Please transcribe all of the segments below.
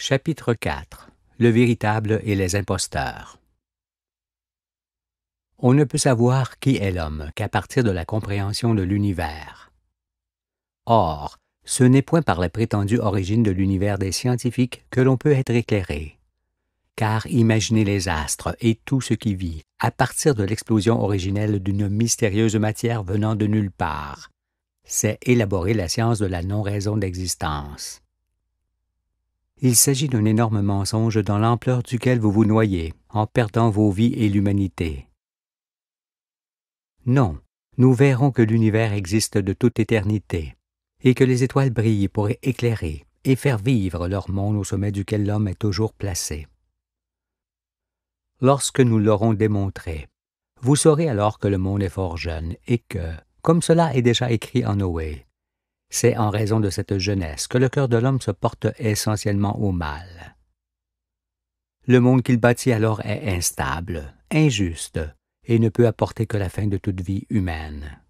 Chapitre 4. Le véritable et les imposteurs. On ne peut savoir qui est l'homme qu'à partir de la compréhension de l'univers. Or, ce n'est point par la prétendue origine de l'univers des scientifiques que l'on peut être éclairé. Car imaginer les astres et tout ce qui vit à partir de l'explosion originelle d'une mystérieuse matière venant de nulle part, c'est élaborer la science de la non-raison d'existence. Il s'agit d'un énorme mensonge dans l'ampleur duquel vous vous noyez, en perdant vos vies et l'humanité. Non, nous verrons que l'univers existe de toute éternité, et que les étoiles brillent pour éclairer et faire vivre leur monde au sommet duquel l'homme est toujours placé. Lorsque nous l'aurons démontré, vous saurez alors que le monde est fort jeune et que, comme cela est déjà écrit en Noé, c'est en raison de cette jeunesse que le cœur de l'homme se porte essentiellement au mal. Le monde qu'il bâtit alors est instable, injuste, et ne peut apporter que la fin de toute vie humaine.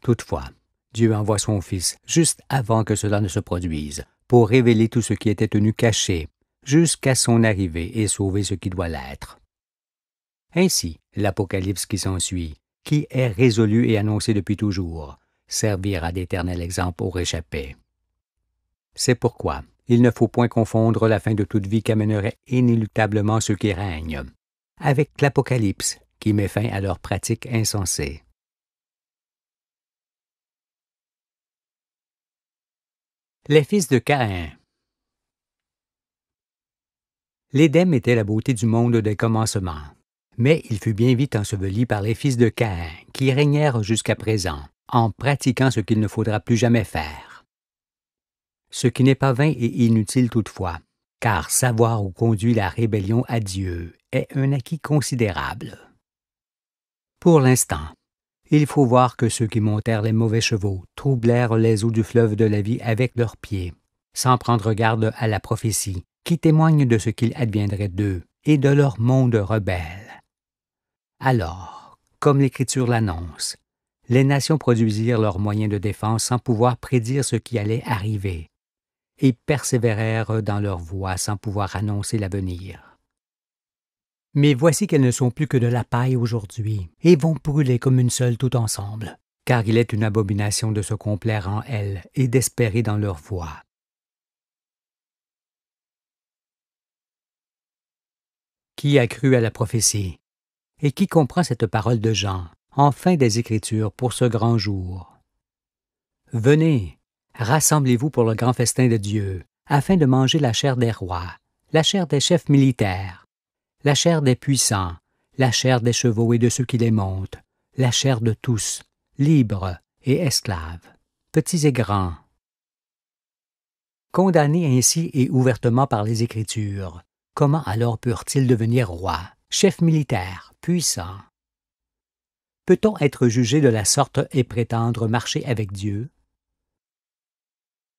Toutefois, Dieu envoie son Fils juste avant que cela ne se produise, pour révéler tout ce qui était tenu caché, jusqu'à son arrivée et sauver ce qui doit l'être. Ainsi, l'Apocalypse qui s'ensuit, qui est résolu et annoncé depuis toujours, servira d'éternel exemple aux réchappés. C'est pourquoi il ne faut point confondre la fin de toute vie qu'amènerait inéluctablement ceux qui règnent, avec l'Apocalypse qui met fin à leur pratique insensée. Les fils de Caïn. L'Éden était la beauté du monde des commencements, mais il fut bien vite enseveli par les fils de Caïn qui régnèrent jusqu'à présent, en pratiquant ce qu'il ne faudra plus jamais faire. Ce qui n'est pas vain et inutile toutefois, car savoir où conduit la rébellion à Dieu est un acquis considérable. Pour l'instant, il faut voir que ceux qui montèrent les mauvais chevaux troublèrent les eaux du fleuve de la vie avec leurs pieds, sans prendre garde à la prophétie qui témoigne de ce qu'il adviendrait d'eux et de leur monde rebelle. Alors, comme l'Écriture l'annonce, les nations produisirent leurs moyens de défense sans pouvoir prédire ce qui allait arriver, et persévérèrent dans leur voie sans pouvoir annoncer l'avenir. Mais voici qu'elles ne sont plus que de la paille aujourd'hui, et vont brûler comme une seule tout ensemble, car il est une abomination de se complaire en elles et d'espérer dans leur voie. Qui a cru à la prophétie? Et qui comprend cette parole de Jean, en fin des Écritures pour ce grand jour? Venez, rassemblez-vous pour le grand festin de Dieu, afin de manger la chair des rois, la chair des chefs militaires, la chair des puissants, la chair des chevaux et de ceux qui les montent, la chair de tous, libres et esclaves, petits et grands. Condamnés ainsi et ouvertement par les Écritures, comment alors purent-ils devenir rois, chefs militaires, puissants? Peut-on être jugé de la sorte et prétendre marcher avec Dieu?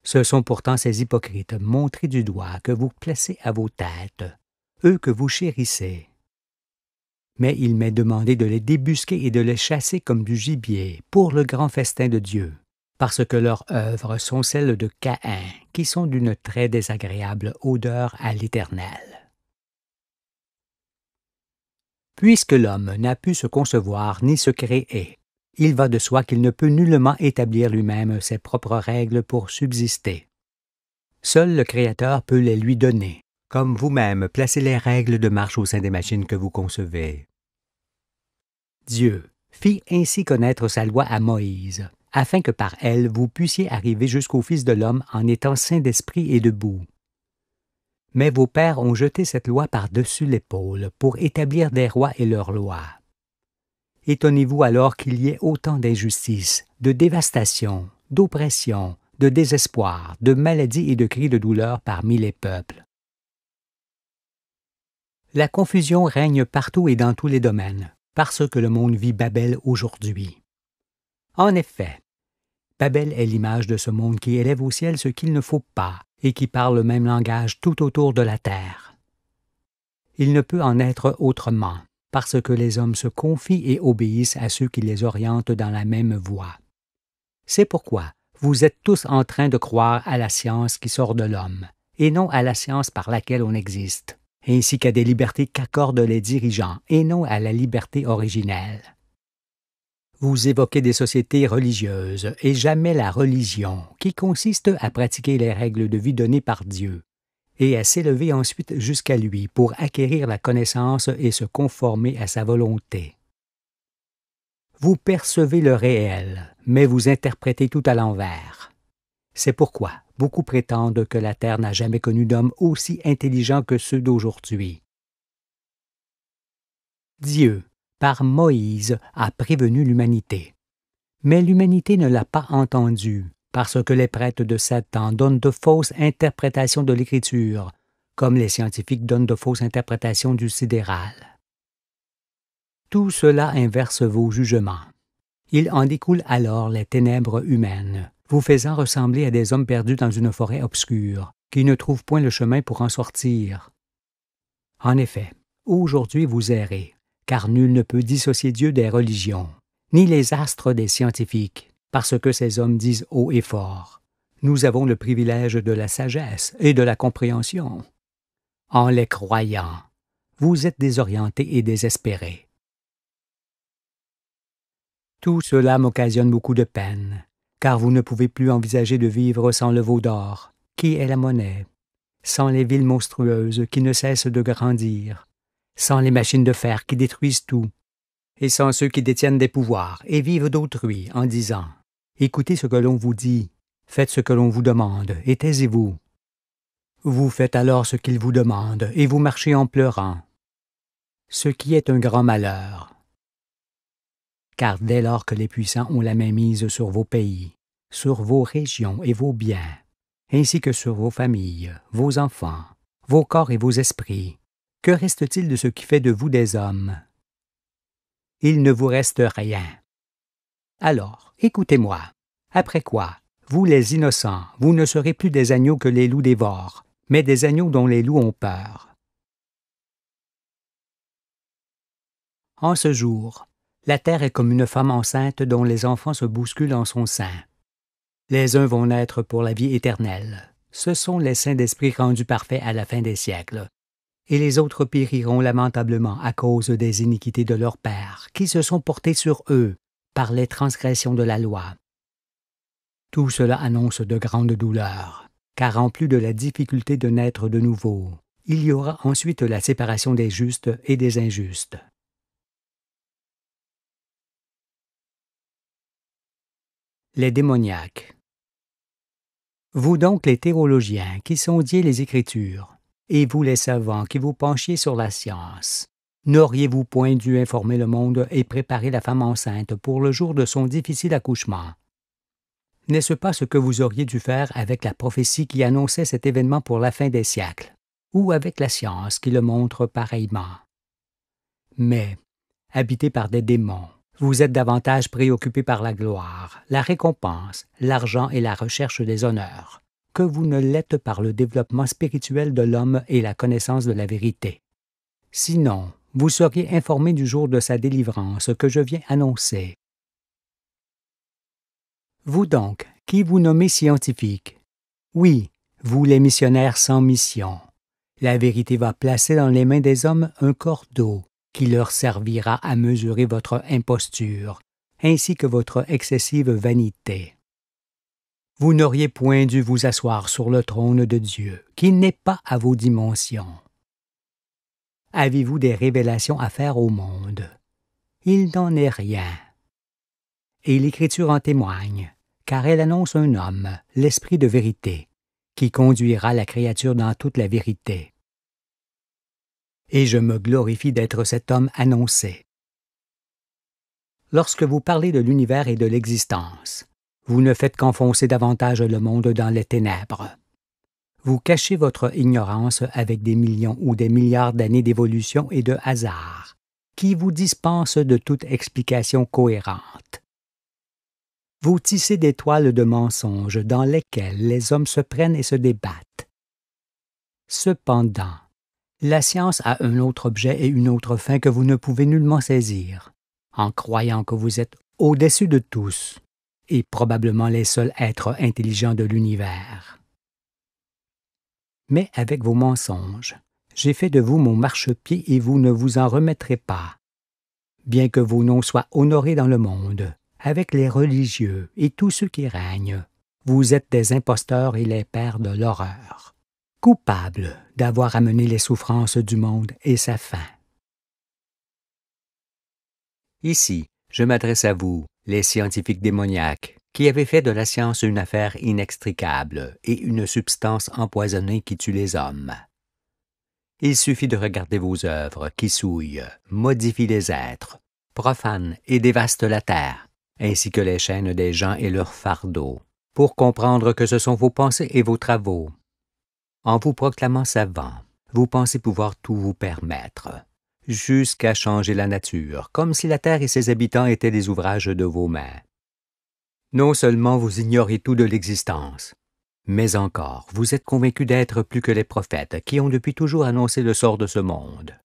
Ce sont pourtant ces hypocrites montrés du doigt que vous placez à vos têtes, eux que vous chérissez. Mais il m'est demandé de les débusquer et de les chasser comme du gibier pour le grand festin de Dieu, parce que leurs œuvres sont celles de Caïn, qui sont d'une très désagréable odeur à l'Éternel. Puisque l'homme n'a pu se concevoir ni se créer, il va de soi qu'il ne peut nullement établir lui-même ses propres règles pour subsister. Seul le Créateur peut les lui donner, comme vous-même placez les règles de marche au sein des machines que vous concevez. Dieu fit ainsi connaître sa loi à Moïse, afin que par elle vous puissiez arriver jusqu'au Fils de l'homme en étant saints d'esprit et debout. Mais vos pères ont jeté cette loi par-dessus l'épaule pour établir des rois et leurs lois. Étonnez-vous alors qu'il y ait autant d'injustice, de dévastation, d'oppression, de désespoir, de maladie et de cris de douleur parmi les peuples. La confusion règne partout et dans tous les domaines, parce que le monde vit Babel aujourd'hui. En effet, Babel est l'image de ce monde qui élève au ciel ce qu'il ne faut pas et qui parle le même langage tout autour de la terre. Il ne peut en être autrement, parce que les hommes se confient et obéissent à ceux qui les orientent dans la même voie. C'est pourquoi Vous êtes tous en train de croire à la science qui sort de l'homme, et non à la science par laquelle on existe, ainsi qu'à des libertés qu'accordent les dirigeants, et non à la liberté originelle. Vous évoquez des sociétés religieuses, et jamais la religion, qui consiste à pratiquer les règles de vie données par Dieu, et à s'élever ensuite jusqu'à lui pour acquérir la connaissance et se conformer à sa volonté. Vous percevez le réel, mais vous interprétez tout à l'envers. C'est pourquoi beaucoup prétendent que la Terre n'a jamais connu d'hommes aussi intelligents que ceux d'aujourd'hui. Dieu, par Moïse, a prévenu l'humanité. Mais l'humanité ne l'a pas entendu, parce que les prêtres de Satan donnent de fausses interprétations de l'Écriture, comme les scientifiques donnent de fausses interprétations du sidéral. Tout cela inverse vos jugements. Il en découle alors les ténèbres humaines, vous faisant ressembler à des hommes perdus dans une forêt obscure, qui ne trouvent point le chemin pour en sortir. En effet, aujourd'hui vous errez, car nul ne peut dissocier Dieu des religions, ni les astres des scientifiques, parce que ces hommes disent haut et fort. Nous avons le privilège de la sagesse et de la compréhension. En les croyant, vous êtes désorientés et désespérés. Tout cela m'occasionne beaucoup de peine, car vous ne pouvez plus envisager de vivre sans le veau d'or, qui est la monnaie, sans les villes monstrueuses qui ne cessent de grandir, sans les machines de fer qui détruisent tout, et sans ceux qui détiennent des pouvoirs et vivent d'autrui en disant « Écoutez ce que l'on vous dit, faites ce que l'on vous demande, et taisez-vous. » Vous faites alors ce qu'ils vous demandent, et vous marchez en pleurant, ce qui est un grand malheur. Car dès lors que les puissants ont la main mise sur vos pays, sur vos régions et vos biens, ainsi que sur vos familles, vos enfants, vos corps et vos esprits, que reste-t-il de ce qui fait de vous des hommes? Il ne vous reste rien. Alors, écoutez-moi. Après quoi, vous les innocents, vous ne serez plus des agneaux que les loups dévorent, mais des agneaux dont les loups ont peur. En ce jour, la terre est comme une femme enceinte dont les enfants se bousculent en son sein. Les uns vont naître pour la vie éternelle. Ce sont les saints d'esprit rendus parfaits à la fin des siècles. Et les autres périront lamentablement à cause des iniquités de leurs pères, qui se sont portés sur eux par les transgressions de la loi. Tout cela annonce de grandes douleurs, car en plus de la difficulté de naître de nouveau, il y aura ensuite la séparation des justes et des injustes. Les démoniaques. Vous donc les théologiens qui sondiez les Écritures, et vous les savants qui vous penchiez sur la science, n'auriez-vous point dû informer le monde et préparer la femme enceinte pour le jour de son difficile accouchement? N'est-ce pas ce que vous auriez dû faire avec la prophétie qui annonçait cet événement pour la fin des siècles, ou avec la science qui le montre pareillement? Mais, habités par des démons, vous êtes davantage préoccupés par la gloire, la récompense, l'argent et la recherche des honneurs, que vous ne l'êtes par le développement spirituel de l'homme et la connaissance de la vérité. Sinon, vous seriez informés du jour de sa délivrance que je viens annoncer. Vous donc, qui vous nommez scientifiques, oui, vous les missionnaires sans mission, la vérité va placer dans les mains des hommes un cordeau qui leur servira à mesurer votre imposture, ainsi que votre excessive vanité. Vous n'auriez point dû vous asseoir sur le trône de Dieu, qui n'est pas à vos dimensions. Avez-vous des révélations à faire au monde? Il n'en est rien. Et l'Écriture en témoigne, car elle annonce un homme, l'Esprit de vérité, qui conduira la créature dans toute la vérité. Et je me glorifie d'être cet homme annoncé. Lorsque vous parlez de l'univers et de l'existence, vous ne faites qu'enfoncer davantage le monde dans les ténèbres. Vous cachez votre ignorance avec des millions ou des milliards d'années d'évolution et de hasard, qui vous dispensent de toute explication cohérente. Vous tissez des toiles de mensonges dans lesquelles les hommes se prennent et se débattent. Cependant, la science a un autre objet et une autre fin que vous ne pouvez nullement saisir, en croyant que vous êtes au-dessus de tous, et probablement les seuls êtres intelligents de l'univers. Mais avec vos mensonges, j'ai fait de vous mon marchepied et vous ne vous en remettrez pas. Bien que vos noms soient honorés dans le monde, avec les religieux et tous ceux qui règnent, vous êtes des imposteurs et les pères de l'horreur, coupables d'avoir amené les souffrances du monde et sa fin. Ici, je m'adresse à vous, les scientifiques démoniaques, qui avez fait de la science une affaire inextricable et une substance empoisonnée qui tue les hommes. Il suffit de regarder vos œuvres qui souillent, modifient les êtres, profanent et dévastent la terre, ainsi que les chaînes des gens et leurs fardeaux, pour comprendre que ce sont vos pensées et vos travaux. En vous proclamant savant, vous pensez pouvoir tout vous permettre, jusqu'à changer la nature, comme si la terre et ses habitants étaient des ouvrages de vos mains. Non seulement vous ignorez tout de l'existence, mais encore vous êtes convaincus d'être plus que les prophètes qui ont depuis toujours annoncé le sort de ce monde.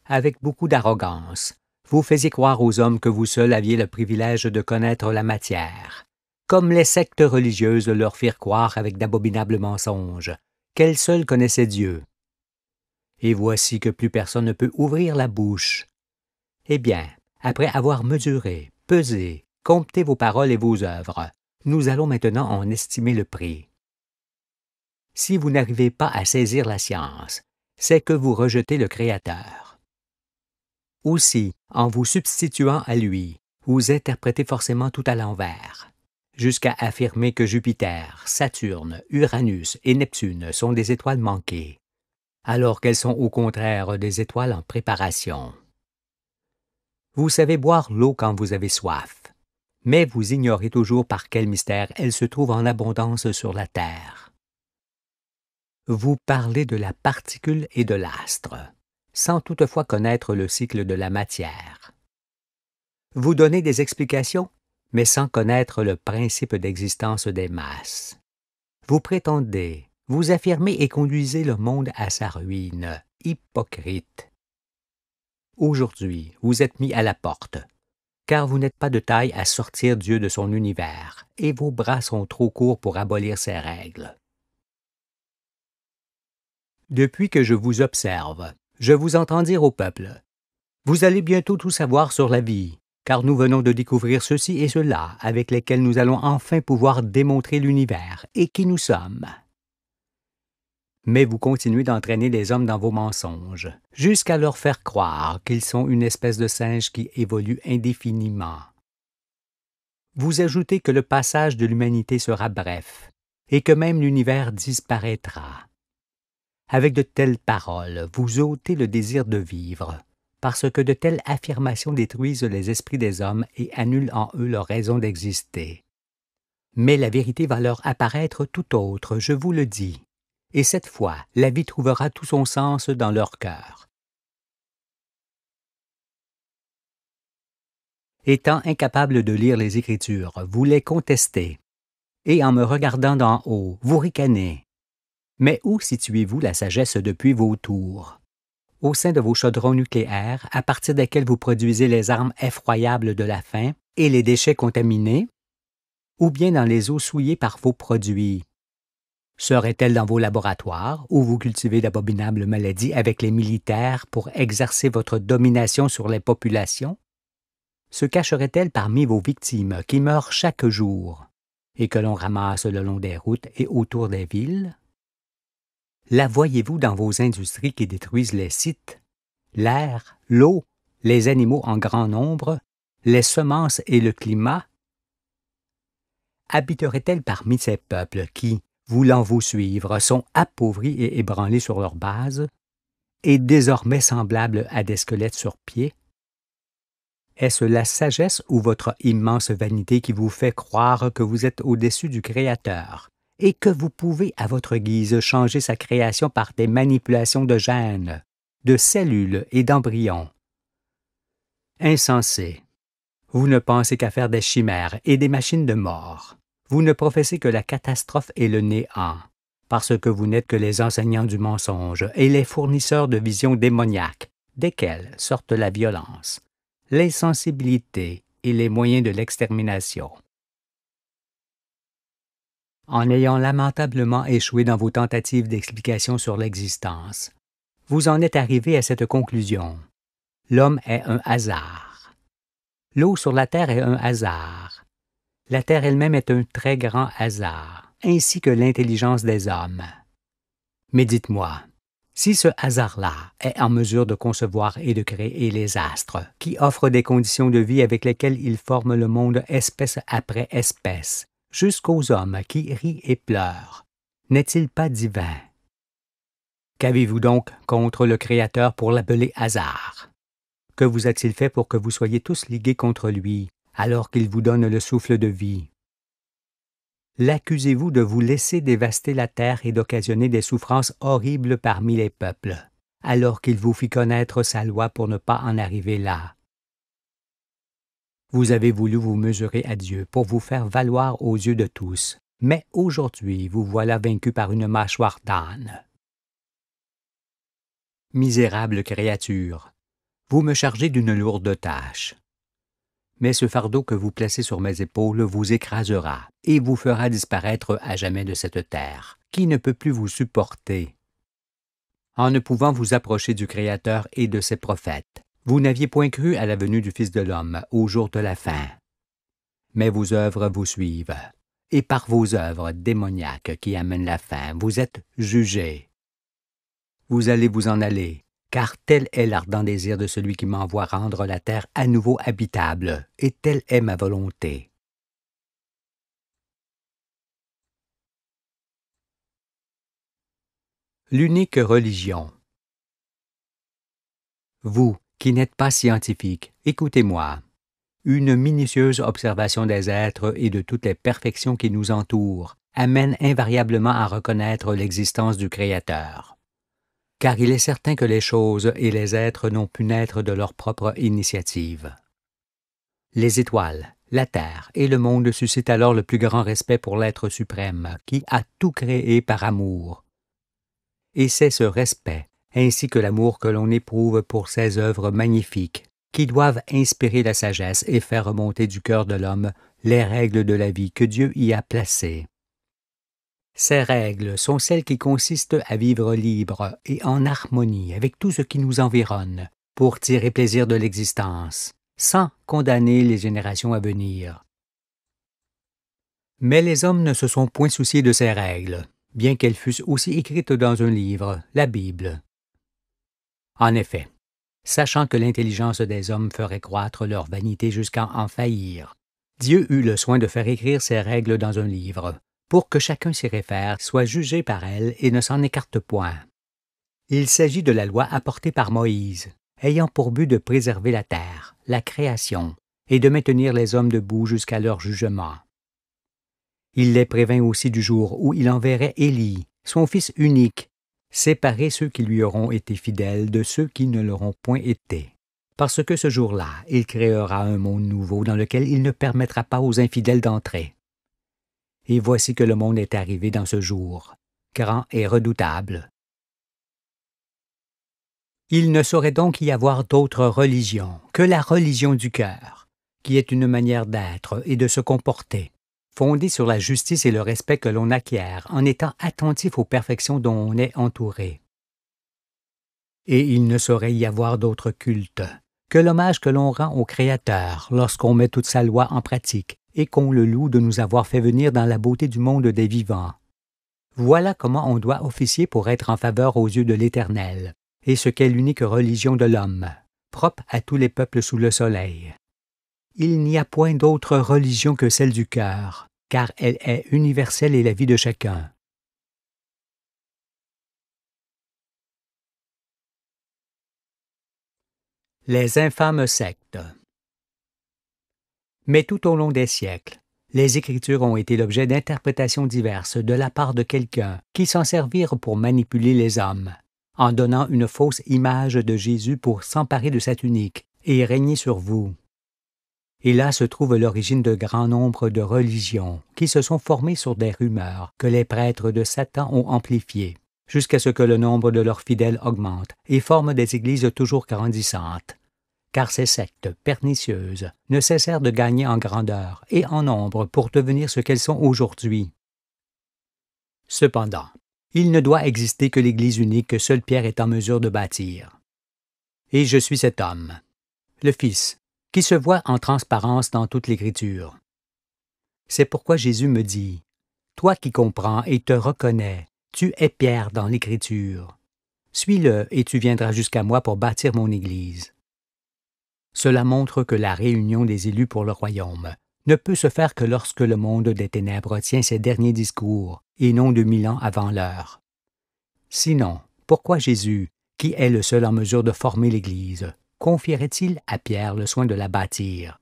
Avec beaucoup d'arrogance, vous faisiez croire aux hommes que vous seuls aviez le privilège de connaître la matière, comme les sectes religieuses leur firent croire avec d'abominables mensonges, qu'elles seules connaissaient Dieu. Et voici que plus personne ne peut ouvrir la bouche. Eh bien, après avoir mesuré, pesé, compté vos paroles et vos œuvres, nous allons maintenant en estimer le prix. Si vous n'arrivez pas à saisir la science, c'est que vous rejetez le Créateur. Aussi, en vous substituant à lui, vous interprétez forcément tout à l'envers, jusqu'à affirmer que Jupiter, Saturne, Uranus et Neptune sont des étoiles manquées, alors qu'elles sont au contraire des étoiles en préparation. Vous savez boire l'eau quand vous avez soif, mais vous ignorez toujours par quel mystère elle se trouve en abondance sur la Terre. Vous parlez de la particule et de l'astre, sans toutefois connaître le cycle de la matière. Vous donnez des explications, mais sans connaître le principe d'existence des masses. Vous prétendez, vous affirmez et conduisez le monde à sa ruine, hypocrite. Aujourd'hui, vous êtes mis à la porte, car vous n'êtes pas de taille à sortir Dieu de son univers, et vos bras sont trop courts pour abolir ses règles. Depuis que je vous observe, je vous entends dire au peuple, « Vous allez bientôt tout savoir sur la vie, car nous venons de découvrir ceci et cela, avec lesquels nous allons enfin pouvoir démontrer l'univers et qui nous sommes. » Mais vous continuez d'entraîner les hommes dans vos mensonges, jusqu'à leur faire croire qu'ils sont une espèce de singe qui évolue indéfiniment. Vous ajoutez que le passage de l'humanité sera bref, et que même l'univers disparaîtra. Avec de telles paroles, vous ôtez le désir de vivre, parce que de telles affirmations détruisent les esprits des hommes et annulent en eux leur raison d'exister. Mais la vérité va leur apparaître tout autre, je vous le dis. Et cette fois, la vie trouvera tout son sens dans leur cœur. Étant incapable de lire les Écritures, vous les contestez, et en me regardant d'en haut, vous ricanez. Mais où situez-vous la sagesse depuis vos tours? Au sein de vos chaudrons nucléaires, à partir desquels vous produisez les armes effroyables de la faim et les déchets contaminés? Ou bien dans les eaux souillées par vos produits? Serait-elle dans vos laboratoires où vous cultivez d'abominables maladies avec les militaires pour exercer votre domination sur les populations? Se cacherait-elle parmi vos victimes qui meurent chaque jour et que l'on ramasse le long des routes et autour des villes? La voyez-vous dans vos industries qui détruisent les sites, l'air, l'eau, les animaux en grand nombre, les semences et le climat? Habiterait-elle parmi ces peuples qui, voulant vous suivre, sont appauvris et ébranlés sur leur base, et désormais semblables à des squelettes sur pied? Est-ce la sagesse ou votre immense vanité qui vous fait croire que vous êtes au-dessus du Créateur, et que vous pouvez à votre guise changer sa création par des manipulations de gènes, de cellules et d'embryons? Insensé! Vous ne pensez qu'à faire des chimères et des machines de mort. Vous ne professez que la catastrophe et le néant, parce que vous n'êtes que les enseignants du mensonge et les fournisseurs de visions démoniaques, desquelles sortent la violence, l'insensibilité et les moyens de l'extermination. En ayant lamentablement échoué dans vos tentatives d'explication sur l'existence, vous en êtes arrivé à cette conclusion. L'homme est un hasard. L'eau sur la terre est un hasard. La terre elle-même est un très grand hasard, ainsi que l'intelligence des hommes. Mais dites-moi, si ce hasard-là est en mesure de concevoir et de créer les astres, qui offrent des conditions de vie avec lesquelles ils forment le monde espèce après espèce, jusqu'aux hommes qui rient et pleurent, n'est-il pas divin? Qu'avez-vous donc contre le Créateur pour l'appeler hasard? Que vous a-t-il fait pour que vous soyez tous ligués contre lui, alors qu'il vous donne le souffle de vie? L'accusez-vous de vous laisser dévaster la terre et d'occasionner des souffrances horribles parmi les peuples, alors qu'il vous fit connaître sa loi pour ne pas en arriver là? Vous avez voulu vous mesurer à Dieu pour vous faire valoir aux yeux de tous, mais aujourd'hui vous voilà vaincu par une mâchoire d'âne. Misérable créature, vous me chargez d'une lourde tâche. Mais ce fardeau que vous placez sur mes épaules vous écrasera et vous fera disparaître à jamais de cette terre, qui ne peut plus vous supporter. En ne pouvant vous approcher du Créateur et de ses prophètes, vous n'aviez point cru à la venue du Fils de l'homme au jour de la fin. Mais vos œuvres vous suivent, et par vos œuvres démoniaques qui amènent la fin, vous êtes jugés. Vous allez vous en aller, car tel est l'ardent désir de celui qui m'envoie rendre la terre à nouveau habitable, et telle est ma volonté. L'unique religion. Vous, qui n'êtes pas scientifique, écoutez-moi. Une minutieuse observation des êtres et de toutes les perfections qui nous entourent amène invariablement à reconnaître l'existence du Créateur. Car il est certain que les choses et les êtres n'ont pu naître de leur propre initiative. Les étoiles, la terre et le monde suscitent alors le plus grand respect pour l'être suprême qui a tout créé par amour. Et c'est ce respect, ainsi que l'amour que l'on éprouve pour ces œuvres magnifiques, qui doivent inspirer la sagesse et faire remonter du cœur de l'homme les règles de la vie que Dieu y a placées. Ces règles sont celles qui consistent à vivre libre et en harmonie avec tout ce qui nous environne, pour tirer plaisir de l'existence, sans condamner les générations à venir. Mais les hommes ne se sont point souciés de ces règles, bien qu'elles fussent aussi écrites dans un livre, la Bible. En effet, sachant que l'intelligence des hommes ferait croître leur vanité jusqu'à en faillir, Dieu eut le soin de faire écrire ces règles dans un livre, pour que chacun s'y réfère, soit jugé par elles et ne s'en écarte point. Il s'agit de la loi apportée par Moïse, ayant pour but de préserver la terre, la création, et de maintenir les hommes debout jusqu'à leur jugement. Il les prévint aussi du jour où il enverrait Élie, son fils unique, séparer ceux qui lui auront été fidèles de ceux qui ne l'auront point été. Parce que ce jour-là, il créera un monde nouveau dans lequel il ne permettra pas aux infidèles d'entrer. Et voici que le monde est arrivé dans ce jour, grand et redoutable. Il ne saurait donc y avoir d'autre religion que la religion du cœur, qui est une manière d'être et de se comporter, fondée sur la justice et le respect que l'on acquiert en étant attentif aux perfections dont on est entouré. Et il ne saurait y avoir d'autre culte que l'hommage que l'on rend au Créateur lorsqu'on met toute sa loi en pratique et qu'on le loue de nous avoir fait venir dans la beauté du monde des vivants. Voilà comment on doit officier pour être en faveur aux yeux de l'Éternel, et ce qu'est l'unique religion de l'homme, propre à tous les peuples sous le soleil. Il n'y a point d'autre religion que celle du cœur, car elle est universelle et la vie de chacun. Les infâmes sectes. Mais tout au long des siècles, les Écritures ont été l'objet d'interprétations diverses de la part de quelqu'un qui s'en servirent pour manipuler les hommes, en donnant une fausse image de Jésus pour s'emparer de sa tunique et régner sur vous. Et là se trouve l'origine de grand nombre de religions qui se sont formées sur des rumeurs que les prêtres de Satan ont amplifiées, jusqu'à ce que le nombre de leurs fidèles augmente et forme des églises toujours grandissantes, car ces sectes pernicieuses ne cessèrent de gagner en grandeur et en nombre pour devenir ce qu'elles sont aujourd'hui. Cependant, il ne doit exister que l'Église unique que seule Pierre est en mesure de bâtir. Et je suis cet homme, le Fils, qui se voit en transparence dans toute l'Écriture. C'est pourquoi Jésus me dit, « Toi qui comprends et te reconnais, tu es Pierre dans l'Écriture. Suis-le et tu viendras jusqu'à moi pour bâtir mon Église. » Cela montre que la réunion des élus pour le royaume ne peut se faire que lorsque le monde des ténèbres tient ses derniers discours, et non 2000 ans avant l'heure. Sinon, pourquoi Jésus, qui est le seul en mesure de former l'Église, confierait-il à Pierre le soin de la bâtir?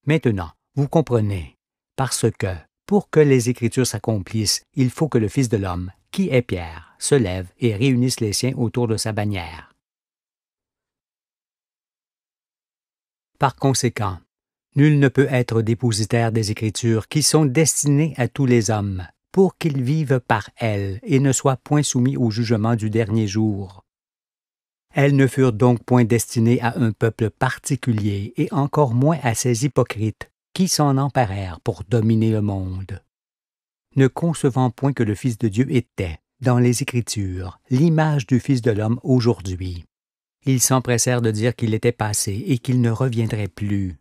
Maintenant, vous comprenez, parce que, pour que les Écritures s'accomplissent, il faut que le Fils de l'homme, qui est Pierre, se lève et réunisse les siens autour de sa bannière. Par conséquent, nul ne peut être dépositaire des Écritures qui sont destinées à tous les hommes, pour qu'ils vivent par elles et ne soient point soumis au jugement du dernier jour. Elles ne furent donc point destinées à un peuple particulier et encore moins à ces hypocrites qui s'en emparèrent pour dominer le monde. Ne concevant point que le Fils de Dieu était, dans les Écritures, l'image du Fils de l'homme aujourd'hui, ils s'empressèrent de dire qu'il était passé et qu'il ne reviendrait plus.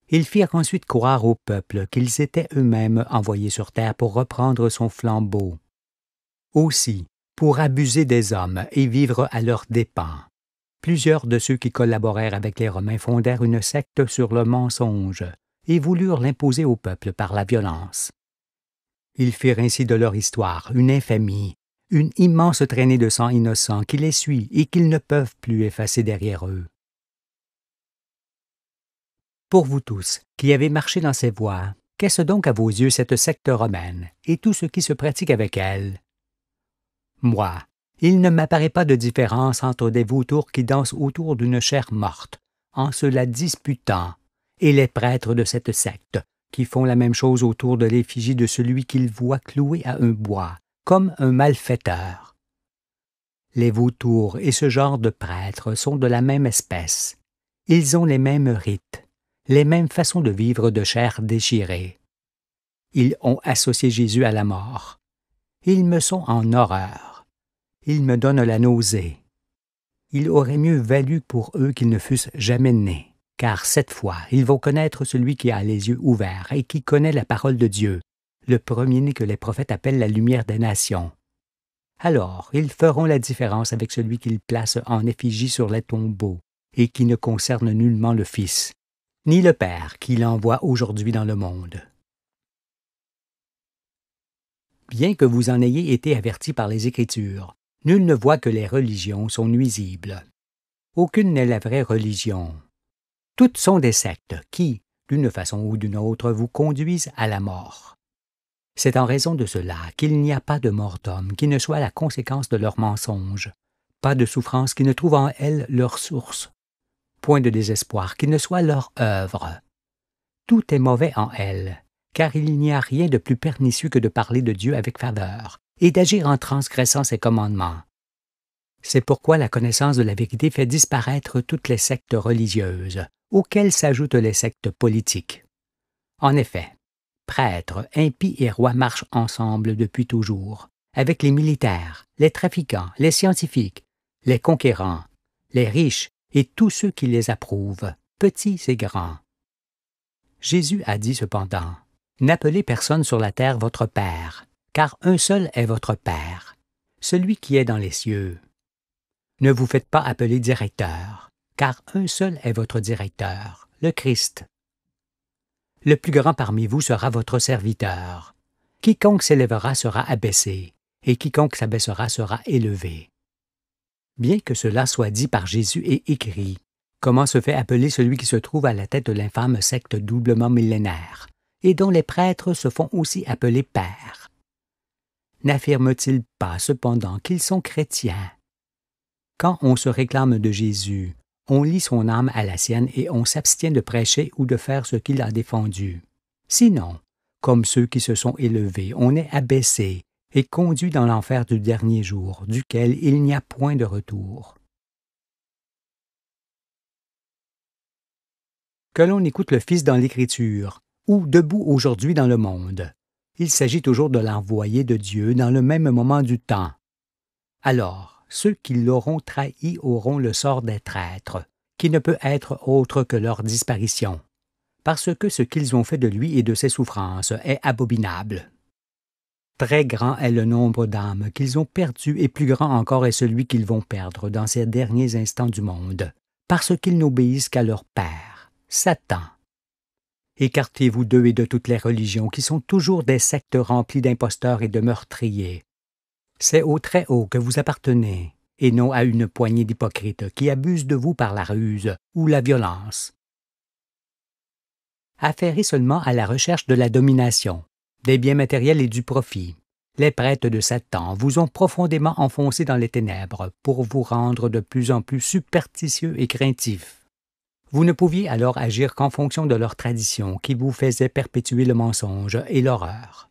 Ils firent ensuite croire au peuple qu'ils étaient eux-mêmes envoyés sur terre pour reprendre son flambeau. Aussi, pour abuser des hommes et vivre à leurs dépens, plusieurs de ceux qui collaborèrent avec les Romains fondèrent une secte sur le mensonge et voulurent l'imposer au peuple par la violence. Ils firent ainsi de leur histoire une infamie, une immense traînée de sang innocent qui les suit et qu'ils ne peuvent plus effacer derrière eux. Pour vous tous, qui avez marché dans ces voies, qu'est-ce donc à vos yeux cette secte romaine et tout ce qui se pratique avec elle? Moi, il ne m'apparaît pas de différence entre des vautours qui dansent autour d'une chair morte, en se la disputant, et les prêtres de cette secte, qui font la même chose autour de l'effigie de celui qu'ils voient cloué à un bois, comme un malfaiteur. Les vautours et ce genre de prêtres sont de la même espèce. Ils ont les mêmes rites, les mêmes façons de vivre de chair déchirée. Ils ont associé Jésus à la mort. Ils me sont en horreur. Ils me donnent la nausée. Il aurait mieux valu pour eux qu'ils ne fussent jamais nés, car cette fois, ils vont connaître celui qui a les yeux ouverts et qui connaît la parole de Dieu, le premier-né que les prophètes appellent la lumière des nations. Alors, ils feront la différence avec celui qu'ils placent en effigie sur les tombeaux et qui ne concerne nullement le Fils, ni le Père qui l'envoie aujourd'hui dans le monde. Bien que vous en ayez été avertis par les Écritures, nul ne voit que les religions sont nuisibles. Aucune n'est la vraie religion. Toutes sont des sectes qui, d'une façon ou d'une autre, vous conduisent à la mort. C'est en raison de cela qu'il n'y a pas de mort d'homme qui ne soit la conséquence de leurs mensonges, pas de souffrance qui ne trouve en elles leur source, point de désespoir qui ne soit leur œuvre. Tout est mauvais en elles, car il n'y a rien de plus pernicieux que de parler de Dieu avec faveur et d'agir en transgressant ses commandements. C'est pourquoi la connaissance de la vérité fait disparaître toutes les sectes religieuses, auxquelles s'ajoutent les sectes politiques. En effet, prêtres, impies et rois marchent ensemble depuis toujours, avec les militaires, les trafiquants, les scientifiques, les conquérants, les riches et tous ceux qui les approuvent, petits et grands. Jésus a dit cependant, « N'appelez personne sur la terre votre Père, car un seul est votre Père, celui qui est dans les cieux. Ne vous faites pas appeler directeur, car un seul est votre directeur, le Christ. Le plus grand parmi vous sera votre serviteur. Quiconque s'élèvera sera abaissé, et quiconque s'abaissera sera élevé. » Bien que cela soit dit par Jésus et écrit, comment se fait appeler celui qui se trouve à la tête de l'infâme secte doublement millénaire, et dont les prêtres se font aussi appeler pères? N'affirme-t-il pas cependant qu'ils sont chrétiens? Quand on se réclame de Jésus, on lie son âme à la sienne et on s'abstient de prêcher ou de faire ce qu'il a défendu. Sinon, comme ceux qui se sont élevés, on est abaissé et conduit dans l'enfer du dernier jour, duquel il n'y a point de retour. Que l'on écoute le Fils dans l'Écriture, ou debout aujourd'hui dans le monde, il s'agit toujours de l'envoyé de Dieu dans le même moment du temps. Alors, ceux qui l'auront trahi auront le sort des traîtres, qui ne peut être autre que leur disparition, parce que ce qu'ils ont fait de lui et de ses souffrances est abominable. Très grand est le nombre d'âmes qu'ils ont perdues et plus grand encore est celui qu'ils vont perdre dans ces derniers instants du monde, parce qu'ils n'obéissent qu'à leur père, Satan. Écartez-vous d'eux et de toutes les religions qui sont toujours des sectes remplies d'imposteurs et de meurtriers. C'est au Très-Haut que vous appartenez, et non à une poignée d'hypocrites qui abusent de vous par la ruse ou la violence. Affairés seulement à la recherche de la domination, des biens matériels et du profit, les prêtres de Satan vous ont profondément enfoncé dans les ténèbres pour vous rendre de plus en plus superstitieux et craintifs. Vous ne pouviez alors agir qu'en fonction de leur tradition qui vous faisait perpétuer le mensonge et l'horreur.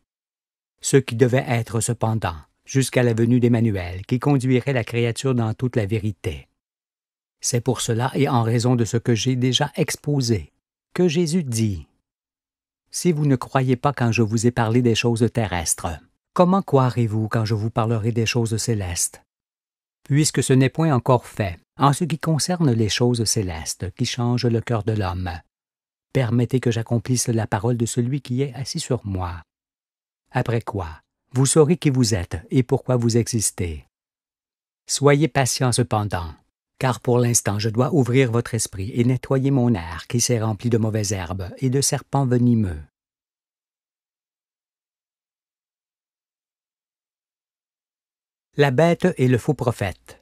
Ce qui devait être cependant, jusqu'à la venue d'Emmanuel, qui conduirait la créature dans toute la vérité. C'est pour cela et en raison de ce que j'ai déjà exposé, que Jésus dit « Si vous ne croyez pas quand je vous ai parlé des choses terrestres, comment croirez-vous quand je vous parlerai des choses célestes? Puisque ce n'est point encore fait, en ce qui concerne les choses célestes qui changent le cœur de l'homme, permettez que j'accomplisse la parole de celui qui est assis sur moi. Après quoi, vous saurez qui vous êtes et pourquoi vous existez. Soyez patient cependant, car pour l'instant je dois ouvrir votre esprit et nettoyer mon air qui s'est rempli de mauvaises herbes et de serpents venimeux. » La bête et le faux prophète.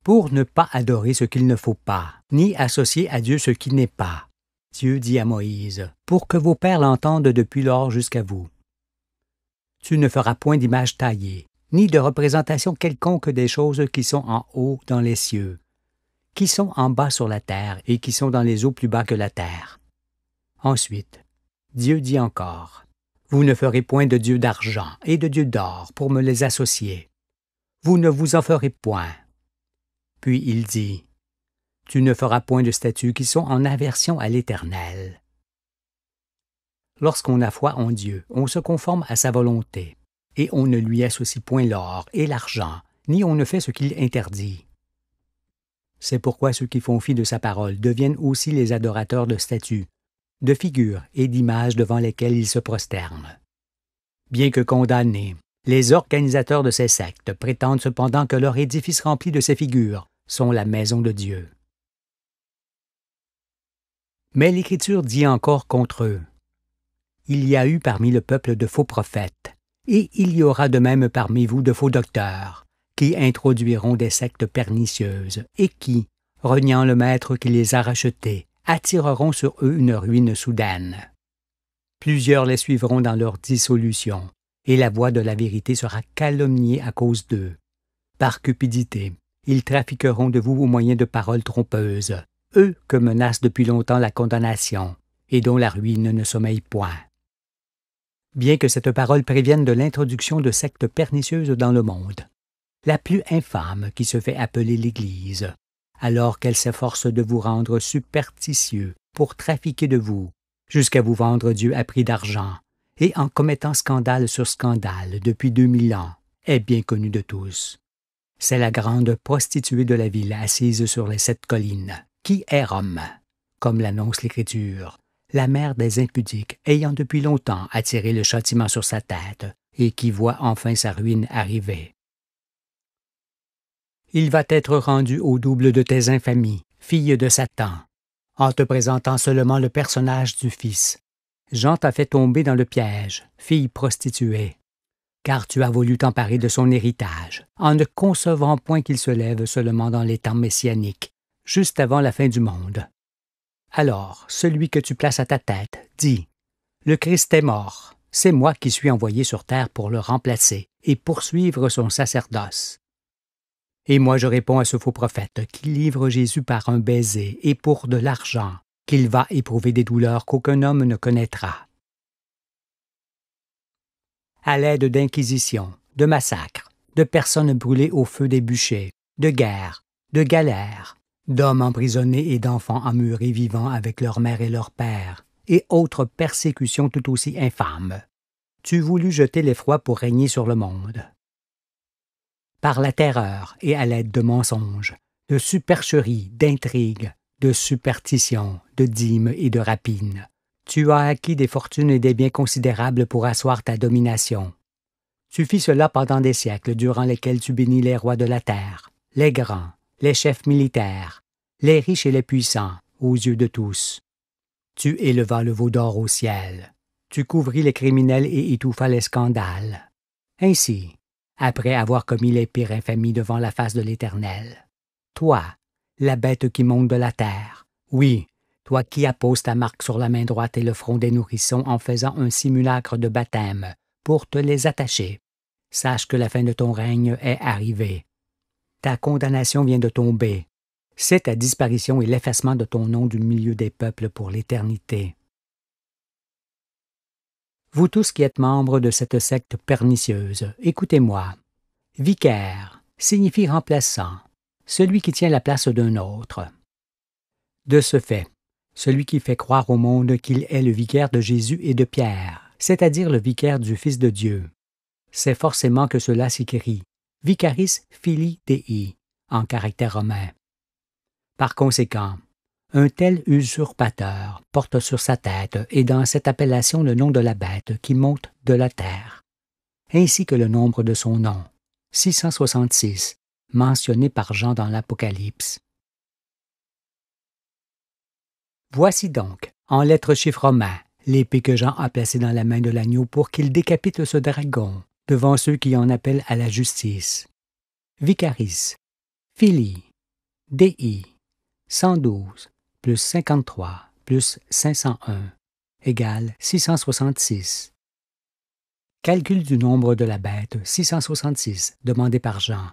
Pour ne pas adorer ce qu'il ne faut pas, ni associer à Dieu ce qui n'est pas, Dieu dit à Moïse, pour que vos pères l'entendent depuis lors jusqu'à vous. Tu ne feras point d'image taillée, ni de représentation quelconque des choses qui sont en haut dans les cieux, qui sont en bas sur la terre et qui sont dans les eaux plus bas que la terre. Ensuite, Dieu dit encore, vous ne ferez point de dieu d'argent et de dieu d'or pour me les associer. Vous ne vous en ferez point. Puis il dit, tu ne feras point de statues qui sont en aversion à l'Éternel. Lorsqu'on a foi en Dieu, on se conforme à sa volonté, et on ne lui associe point l'or et l'argent, ni on ne fait ce qu'il interdit. C'est pourquoi ceux qui font fi de sa parole deviennent aussi les adorateurs de statues, de figures et d'images devant lesquelles ils se prosternent. Bien que condamnés, les organisateurs de ces sectes prétendent cependant que leur édifice rempli de ces figures sont la maison de Dieu. Mais l'Écriture dit encore contre eux, « Il y a eu parmi le peuple de faux prophètes, et il y aura de même parmi vous de faux docteurs, qui introduiront des sectes pernicieuses, et qui, reniant le maître qui les a rachetés, attireront sur eux une ruine soudaine. Plusieurs les suivront dans leur dissolution, et la voie de la vérité sera calomniée à cause d'eux. Par cupidité, ils trafiqueront de vous au moyen de paroles trompeuses, eux que menace depuis longtemps la condamnation, et dont la ruine ne sommeille point. Bien que cette parole prévienne de l'introduction de sectes pernicieuses dans le monde, la plus infâme qui se fait appeler l'Église, alors qu'elle s'efforce de vous rendre superstitieux pour trafiquer de vous, jusqu'à vous vendre Dieu à prix d'argent, et en commettant scandale sur scandale depuis 2000 ans, est bien connue de tous. C'est la grande prostituée de la ville assise sur les 7 collines, qui est Rome, comme l'annonce l'Écriture, la mère des impudiques ayant depuis longtemps attiré le châtiment sur sa tête, et qui voit enfin sa ruine arriver. Il va être rendu au double de tes infamies, fille de Satan, en te présentant seulement le personnage du Fils. Jean t'a fait tomber dans le piège, fille prostituée, car tu as voulu t'emparer de son héritage, en ne concevant point qu'il se lève seulement dans les temps messianiques, juste avant la fin du monde. Alors, celui que tu places à ta tête dit, « Le Christ est mort, c'est moi qui suis envoyé sur terre pour le remplacer et poursuivre son sacerdoce. » Et moi je réponds à ce faux prophète qui livre Jésus par un baiser et pour de l'argent, qu'il va éprouver des douleurs qu'aucun homme ne connaîtra. À l'aide d'inquisitions, de massacres, de personnes brûlées au feu des bûchers, de guerres, de galères, d'hommes emprisonnés et d'enfants emmurés vivant avec leur mère et leur père, et autres persécutions tout aussi infâmes. Tu voulus jeter l'effroi pour régner sur le monde. Par la terreur et à l'aide de mensonges, de supercheries, d'intrigues, de superstitions, de dîmes et de rapines, tu as acquis des fortunes et des biens considérables pour asseoir ta domination. Tu fis cela pendant des siècles durant lesquels tu bénis les rois de la terre, les grands, les chefs militaires, les riches et les puissants, aux yeux de tous. Tu élevas le veau d'or au ciel. Tu couvris les criminels et étouffas les scandales. Ainsi, après avoir commis les pires infamies devant la face de l'Éternel, toi, la bête qui monte de la terre, oui, toi qui apposes ta marque sur la main droite et le front des nourrissons en faisant un simulacre de baptême pour te les attacher, sache que la fin de ton règne est arrivée. Ta condamnation vient de tomber. C'est ta disparition et l'effacement de ton nom du milieu des peuples pour l'éternité. Vous tous qui êtes membres de cette secte pernicieuse, écoutez-moi. Vicaire signifie remplaçant, celui qui tient la place d'un autre. De ce fait, celui qui fait croire au monde qu'il est le vicaire de Jésus et de Pierre, c'est-à-dire le vicaire du Fils de Dieu, c'est forcément que cela s'écrit Vicaris Filii Dei, en caractère romain. Par conséquent, un tel usurpateur porte sur sa tête et dans cette appellation le nom de la bête qui monte de la terre, ainsi que le nombre de son nom, 666, mentionné par Jean dans l'Apocalypse. Voici donc, en lettres chiffres romains, l'épée que Jean a placée dans la main de l'agneau pour qu'il décapite ce dragon devant ceux qui en appellent à la justice. Vicaris, Filii, Dei, 112, plus 53, plus 501, égale 666. Calcul du nombre de la bête, 666, demandé par Jean.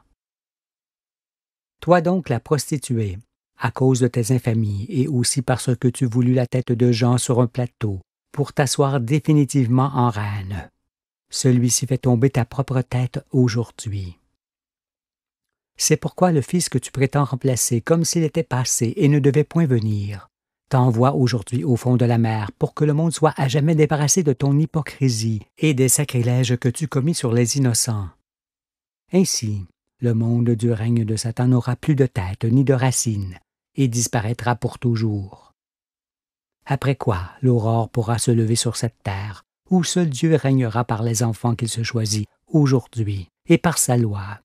Toi donc la prostituée, à cause de tes infamies et aussi parce que tu voulus la tête de Jean sur un plateau, pour t'asseoir définitivement en reine. Celui-ci fait tomber ta propre tête aujourd'hui. C'est pourquoi le Fils que tu prétends remplacer comme s'il était passé et ne devait point venir, t'envoie aujourd'hui au fond de la mer pour que le monde soit à jamais débarrassé de ton hypocrisie et des sacrilèges que tu commis sur les innocents. Ainsi, le monde du règne de Satan n'aura plus de tête ni de racines et disparaîtra pour toujours. Après quoi, l'aurore pourra se lever sur cette terre, où seul Dieu régnera par les enfants qu'il se choisit aujourd'hui et par sa loi.